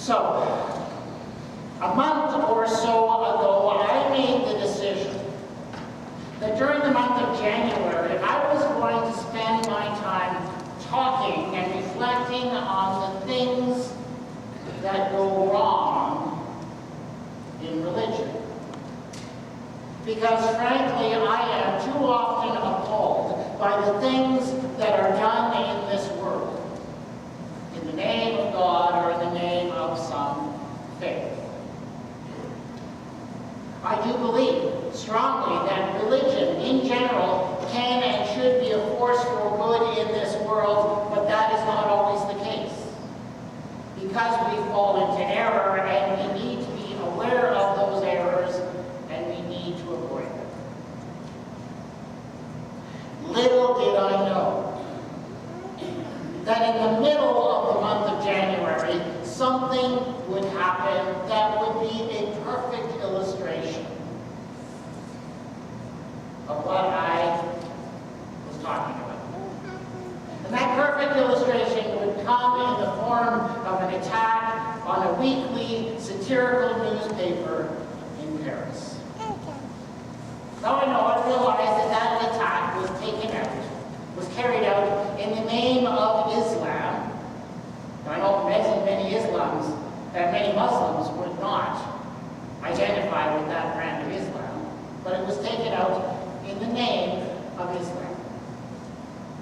So, a month or so ago, I made the decision that during the month of January, I was going to spend my time talking and reflecting on the things that go wrong in religion. Because frankly, I am too often appalled by the things that are done in this world, in the name of God or in the name of some faith. I do believe strongly that religion in general can and should be a force for good in this world, but that is not always the case. Because we fall into error, and we need to be aware of those errors, and we need to avoid them. Little did I know that in the middle of the month of January, something would happen that would be a perfect illustration of what I was talking about. And that perfect illustration would come in the form of an attack on a weekly satirical newspaper in Paris. Now I realized that attack was carried out in the name of Islam. Now I know many Muslims would not identify with that brand of Islam, but it was taken out in the name of Islam.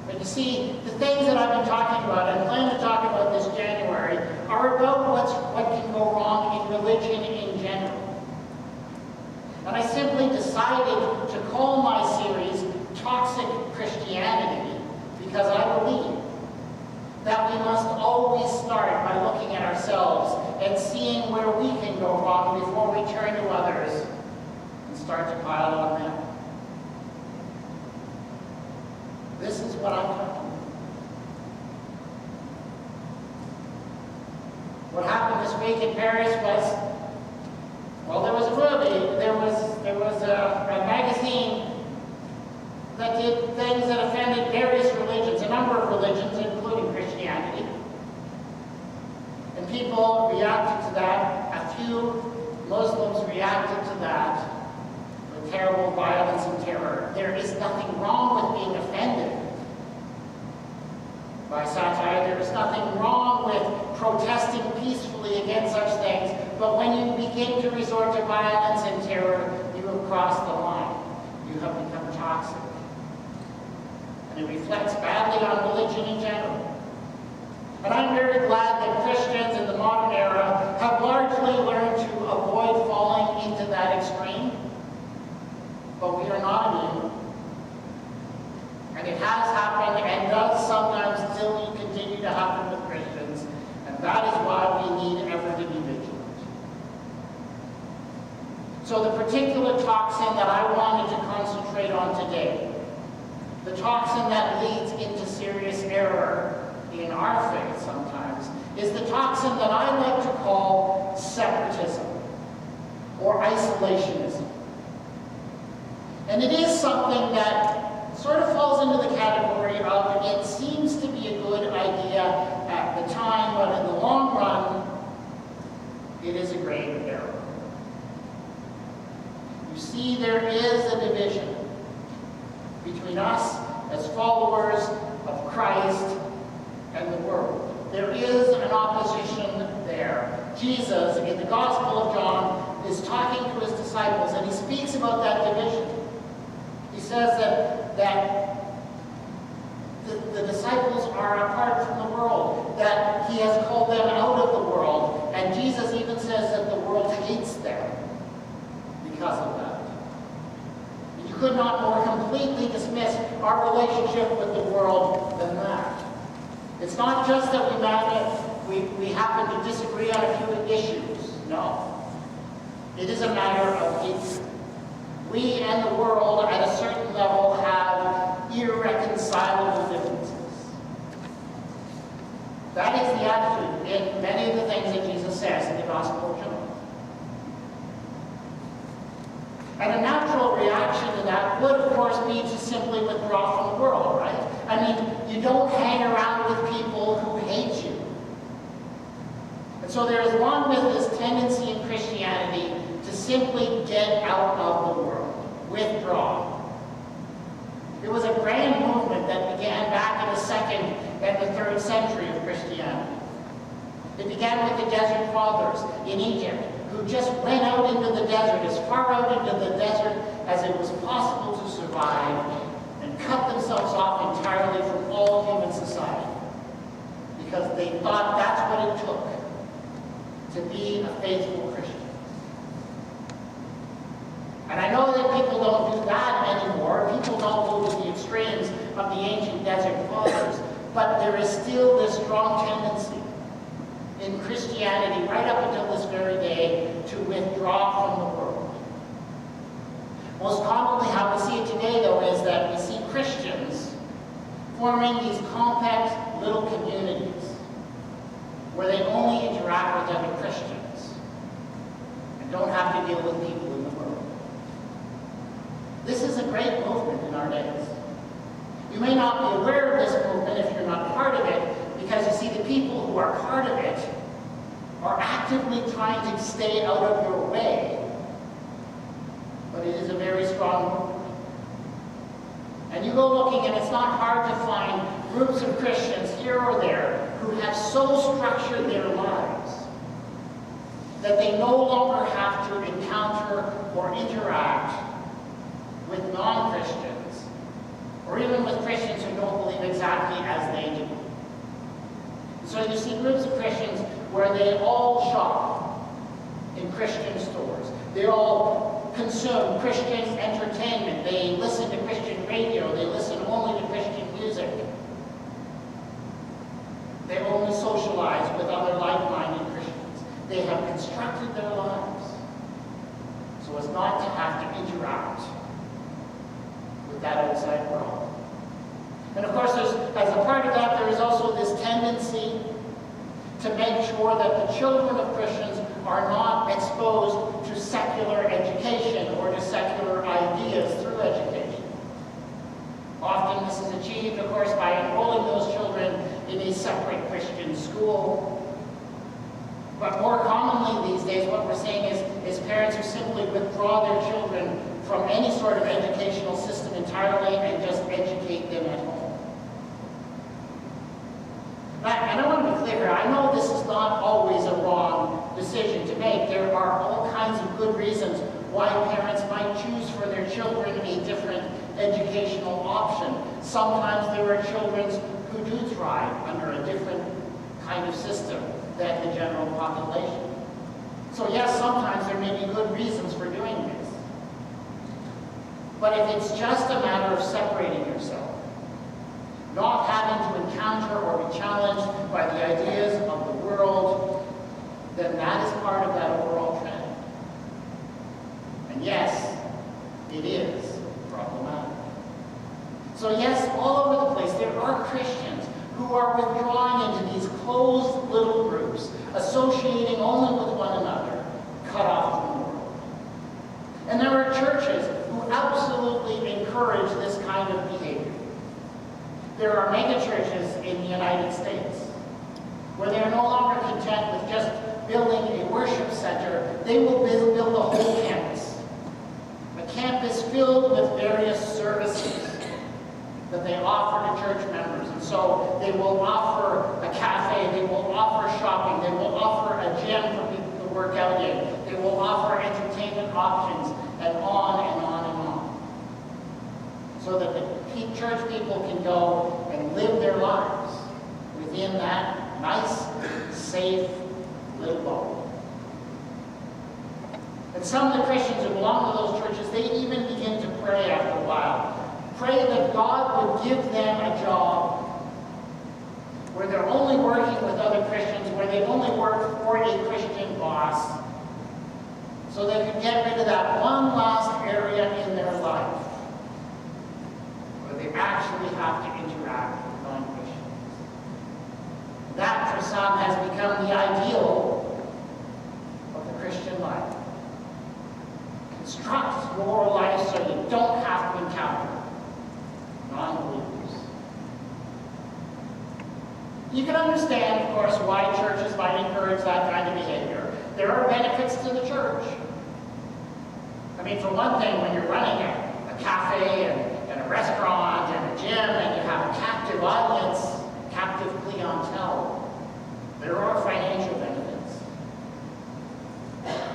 But you see, the things that I've been talking about and plan to talk about this January are about what can go wrong in religion in general. And I simply decided to call my series Toxic Christianity because I believe that we must always start by looking at ourselves and seeing where we can go wrong before we turn to others and start to pile on them. This is what I'm talking about. What happened this week in Paris was, well, there was a movie, there was a magazine that did things that offended various religions, a number of religions, including Christianity. And people reacted to that. A few Muslims reacted to that with terrible violence and terror. There is nothing wrong with being offended by satire. There is nothing wrong with protesting peacefully against such things. But when you begin to resort to violence and terror, you have crossed the line. You have become toxic. And it reflects badly on religion in general. And I'm very glad that Christians in the modern era have largely learned to avoid falling into that extreme. But we are not immune. And it has happened and does sometimes still continue to happen with Christians. And that is why we need ever to be vigilant. So the particular toxin that I wanted to concentrate on today, the toxin that leads into serious error in our faith sometimes, is the toxin that I like to call separatism or isolationism. And it is something that sort of falls into the category of it seems to be a good idea at the time, but in the long run, it is a grave error. You see, there is a division between us as followers of Christ and the world. There is an opposition there. Jesus, in the Gospel of John, is talking to his disciples, and he speaks about that division. He says that the disciples are apart from the world, that he has called them out of the world, and Jesus even says that the world hates them because of that. You could not more completely dismiss our relationship with the world than that. It's not just that we happen to disagree on a few issues. No. It is a matter of hatred. We and the world at a certain level have irreconcilable differences. That is the attitude in many of the things that Jesus says in the Gospel of John. And a natural reaction to that would, of course, be to simply withdraw from the world, right? I mean, you don't hang around with people who hate you. And And so there has long been this tendency in Christianity to simply get out of the world, withdraw. It was a grand movement that began back in the 2nd and the 3rd century of Christianity. It began with the Desert Fathers in Egypt, who just went out into the desert, as far out into the desert as it was possible to survive, and cut themselves off entirely from all human society, because they thought that's what it took to be a faithful Christian. And I know that people don't do that anymore. People don't go to the extremes of the ancient Desert Fathers, but there is still this strong tendency in Christianity, right up until this very day, to withdraw from the world. Most commonly, how we see it today, though, is that we see Christians forming these compact little communities where they only interact with other Christians and don't have to deal with people in the world. This is a great movement in our days. You may not be aware of this movement if you're not part of it, because you see the people who are part of it are actively trying to stay out of your way. But it is a very strong movement. And you go looking, and it's not hard to find groups of Christians here or there who have so structured their lives that they no longer have to encounter or interact with non-Christians, or even with Christians who don't believe exactly as they do. So you see groups of Christians where they all shop in Christian stores. They all consume Christian entertainment. They listen to Christian radio. They listen only to Christian music. They only socialize with other like-minded Christians. They have constructed their lives so as not to have to interact with that outside world. And of course, as a part of that, there is also this tendency to make sure that the children of Christians are not exposed to secular education or to secular ideas through education. Often this is achieved, of course, by enrolling those children in a separate Christian school. But more commonly these days, what we're seeing is parents who simply withdraw their children from any sort of educational system entirely and just educate them at home. And I want to be clear here, I know this is not always a wrong decision to make. There are all kinds of good reasons why parents might choose for their children a different educational option. Sometimes there are children who do thrive under a different kind of system than the general population. So yes, sometimes there may be good reasons for doing this. But if it's just a matter of separating yourself, not having to encounter or be challenged by the ideas of the world, then that is part of that overall trend. And yes, it is problematic. So yes, all over the place, there are Christians who are withdrawing into these closed little groups, associating only with one another, cut off from the world. And there are churches who absolutely encourage this kind of behavior. There are megachurches in the United States where they are no longer content with just building a worship center. They will build the whole campus. A campus filled with various services that they offer to church members. And so they will offer a cafe, they will offer shopping, they will offer a gym for people to work out in, they will offer entertainment options, and on and on and on. So that the church people can go and live their lives within that nice, safe little bubble. And some of the Christians who belong to those churches, they even begin to pray after a while. Pray that God would give them a job where they're only working with other Christians, where they only work for a Christian boss, so they can get rid of that one last area in their life where they actually have to interact with non-Christians. That, for some, has become the ideal of the Christian life. Construct your life so you don't have to encounter non-believers. You can understand, of course, why churches might encourage that kind of behavior. There are benefits to the church. I mean, for one thing, when you're running a cafe and a restaurant and a gym and you have a captive audience, captive clientele, there are financial benefits.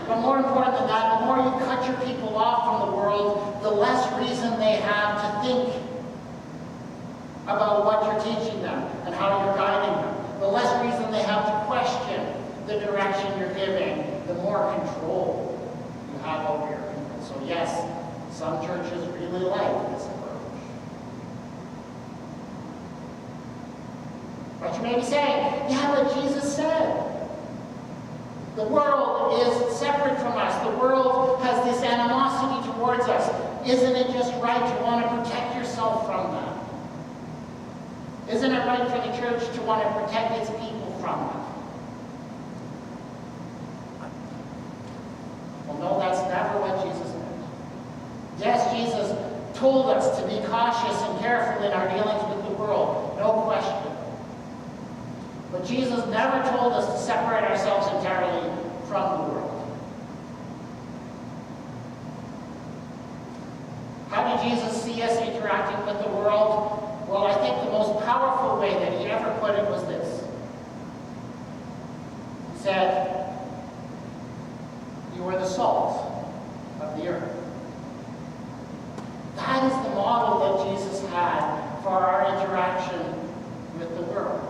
But more important than that, the more you cut your people off from the world, the less reason they have to think about what you're teaching them and how you're guiding them. The less reason they have to question the direction you're giving, the more control you have over your people. So yes, some churches really like this approach. But you may be saying, yeah, but Jesus said, the world is separate from us. The world has this animosity towards us. Isn't it just right to want to protect yourself from that? Isn't it right for the church to want to protect its people from that? Well, no, that's never what Jesus meant. Yes, Jesus told us to be cautious and careful in our dealings with the world, no question. But Jesus never told us to separate ourselves entirely from the world. How did Jesus see us interacting with the world? Well, I think the most powerful way that he ever put it was this. He said, "You are the salt of the earth." That is the model that Jesus had for our interaction with the world.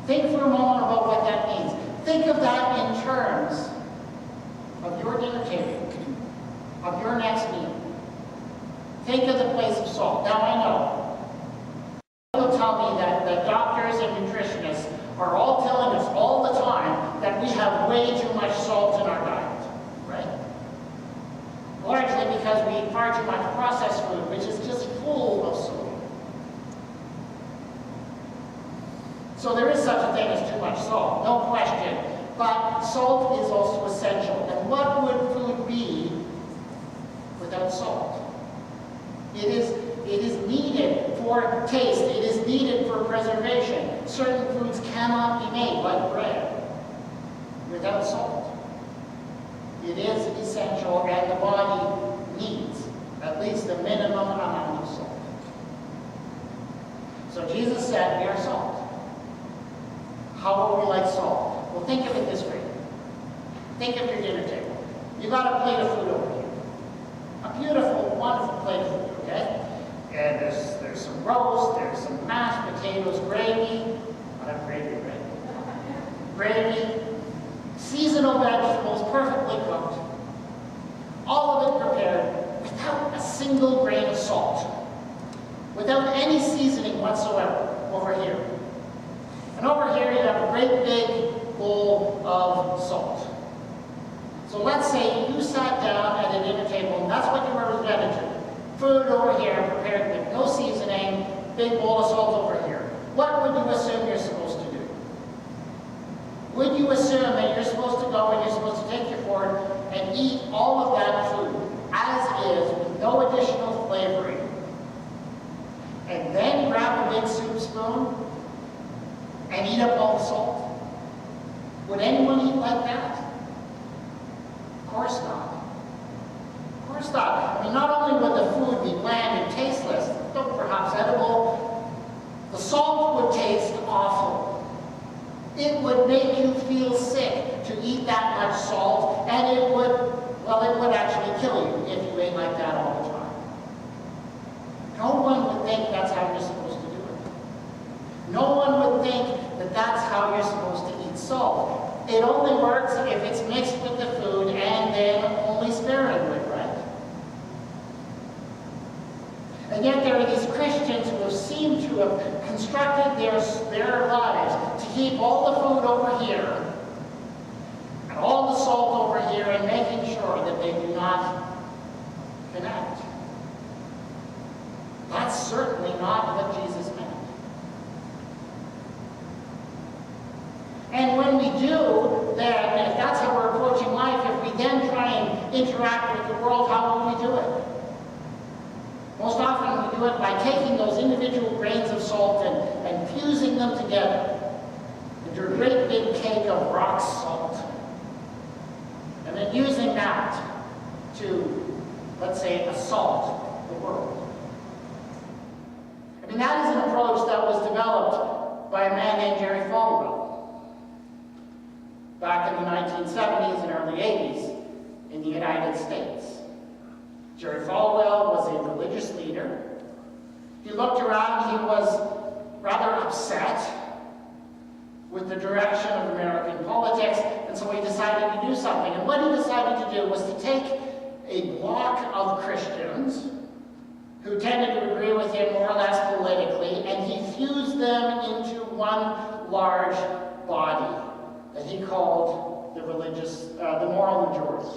Think for a moment about what that means. Think of that in terms of your dinner table, of your next meal. Think of the place of salt. Now I know, you'll tell me that doctors and nutritionists are all telling us all the time that we have way too much salt in our diet, right? Largely because we eat far too much processed food, which is just full of sodium. So there is such a thing as too much salt, no question. But salt is also essential. And what would food be without salt? It is needed for taste. It is needed for preservation. Certain foods cannot be made, like bread, without salt. It is essential, and the body needs at least a minimum amount of salt. So Jesus said, we are salt. How are we like salt? Well, think of it this way. Think of your dinner table. You got a plate of food over here. A beautiful, wonderful plate of food, okay? And there's some roast, there's some mashed potatoes, gravy. I have gravy, right? Gravy, seasonal vegetables, perfectly cooked. All of it prepared without a single grain of salt. Without any seasoning whatsoever over here. And over here you have a great big bowl of salt. So let's say you sat down at a dinner table and that's what you were presented to. Food over here prepared with no seasoning, big bowl of salt over here. What would you assume you're supposed to do? Would you assume that you're supposed to go and you're supposed to take your fork and eat all of that food as is with no additional flavoring? And then grab a big soup spoon and eat up all the salt? Would anyone eat like that? Of course not. Of course not. I mean, not only would the food be bland and tasteless, though perhaps edible, the salt would taste awful. It would make you feel sick to eat that much salt, and it would actually kill you if you ate like that all the time. No one would think that's how you're supposed to do it. No one would think that that's how you're supposed to eat salt. It only works if it's mixed with the food and then only sparingly, right? And yet there are these Christians who have seemed to have constructed their lives to keep all the food over here and all the salt over here and making sure that they do not connect. That's certainly not what Jesus meant. And when we do, then, if that's how we're approaching life, if we then try and interact with the world, how will we do it? Most often we do it by taking those individual grains of salt and them together into a great big cake of rock salt, and then using that to, let's say, assault the world. I mean, that is an approach that was developed by a man named Jerry Falwell back in the 1970s and early 80s in the United States. Jerry Falwell was a religious leader. He looked around, he was rather upset with the direction of American politics, and so he decided to do something. And what he decided to do was to take a block of Christians who tended to agree with him more or less politically, and he fused them into one large body that he called the moral majority.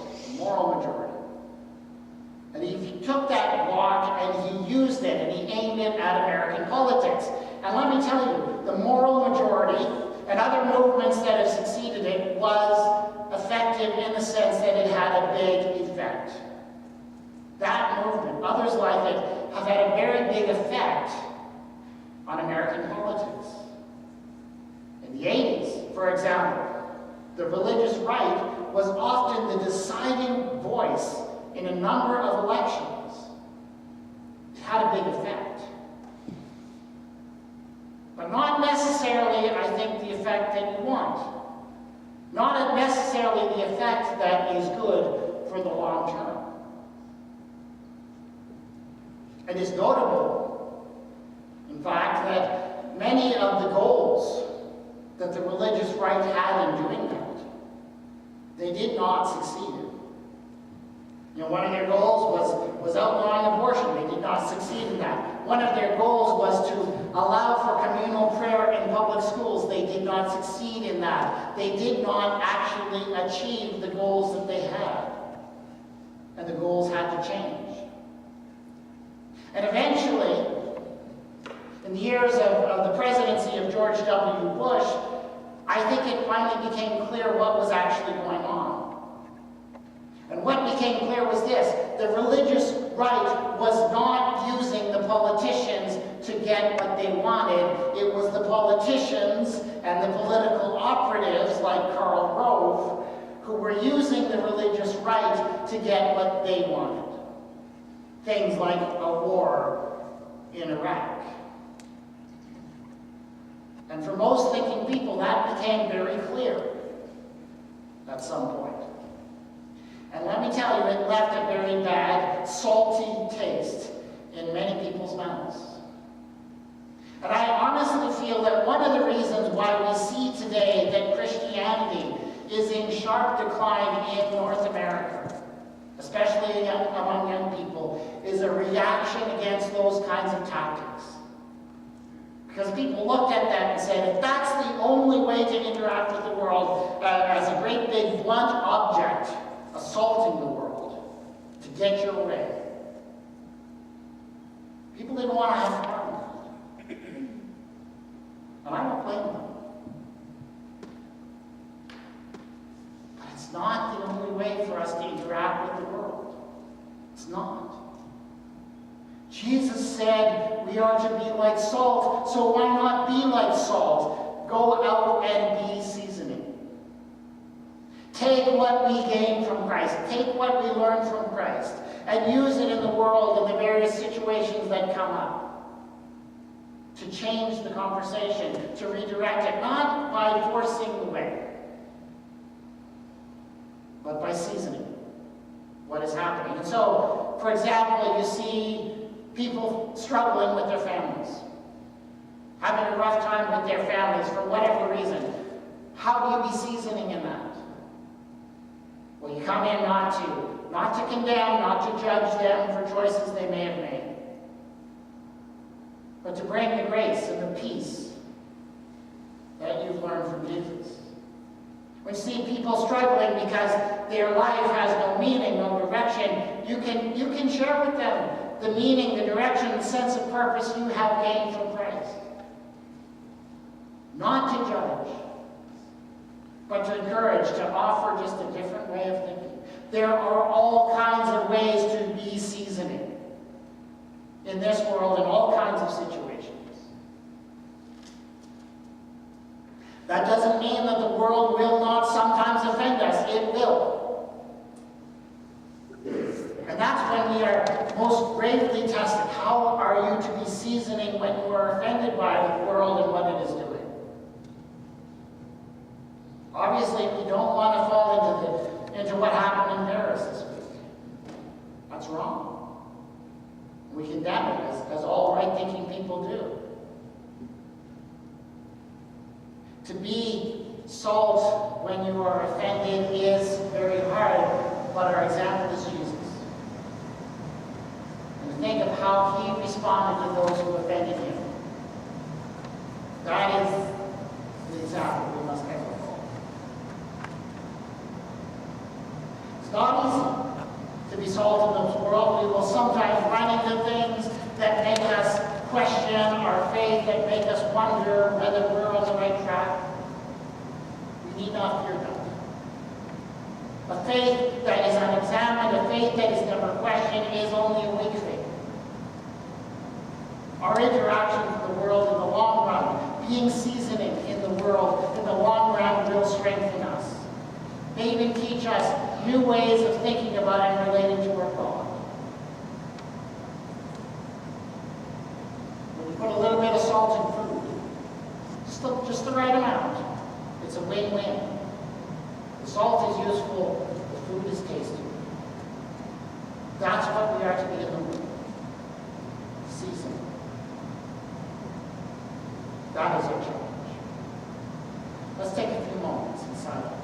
And he took that block and he used it and he aimed it at American politics. And let me tell you, the moral majority and other movements that have succeeded it was effective in the sense that it had a big effect. That movement, others like it, have had a very big effect on American politics. In the 80s, for example, the religious right was often the deciding voice in a number of elections. It had a big effect. But not necessarily, I think, the effect that you want. Not necessarily the effect that is good for the long term. It is notable, in fact, that many of the goals that the religious right had in doing that, they did not succeed in. You know, one of their goals was outlawing abortion. They did not succeed in that. One of their goals was to allow for communal prayer in public schools. They did not succeed in that. They did not actually achieve the goals that they had. And the goals had to change. And eventually, in the years of the presidency of George W. Bush, I think it finally became clear what was actually going on. And what became clear was this: the religious right was not using the politicians to get what they wanted. It was the politicians and the political operatives like Karl Rove who were using the religious right to get what they wanted. Things like a war in Iraq. And for most thinking people, that became very clear at some point. And let me tell you, it left a very bad, salty taste in many people's mouths. And I honestly feel that one of the reasons why we see today that Christianity is in sharp decline in North America, especially among young people, is a reaction against those kinds of tactics. Because people looked at that and said, if that's the only way to interact with the world as a great big blunt object, assaulting the world to get your way, people didn't want to have fun with that. And I don't blame them. But it's not the only way for us to interact with the world. It's not. Jesus said we are to be like salt, so why not be like salt? Go out and be seasoning. Take what we gain from Christ, take what we learn from Christ, and use it in the world in the various situations that come up to change the conversation, to redirect it, not by forcing the way, but by seasoning what is happening. And so, for example, you see people struggling with their families, having a rough time with their families for whatever reason. How do you be seasoning in that? Well, you come in not to condemn, not to judge them for choices they may have made, but to bring the grace and the peace that you've learned from Jesus. When you see people struggling because their life has no meaning, no direction, you can share with them the meaning, the direction, the sense of purpose you have gained from Christ. Not to judge, but to encourage, to offer just a different way of thinking. There are all kinds of ways to be seasoning in this world in all kinds of situations. That doesn't mean that the world will not sometimes offend us. It will. And that's when we are most gravely tested. How are you to be seasoning when you are offended by the world and what it is doing? Obviously, we don't want to fall into what happened in Paris this week. That's wrong. We condemn it, as all right-thinking people do. To be salt when you are offended is very hard, but our example is Jesus. And think of how he responded to those who offended him. That is the example we must ever follow. It's not easy to be salt in this world. We will sometimes run into things that make us question our faith, that make us wonder whether we're on the right track. We need not fear that. A faith that is unexamined, a faith that is never questioned, is only a weak faith. Our interaction with the world in the long run, being seasoning in the world in the long run, will strengthen us. May even teach us new ways of thinking about and relating to our God. When you put a little bit of salt in food, just the right amount, it's a win-win. The salt is useful, the food is tasty. That's what we are to be in the world. Season. That is our challenge. Let's take a few moments in silence.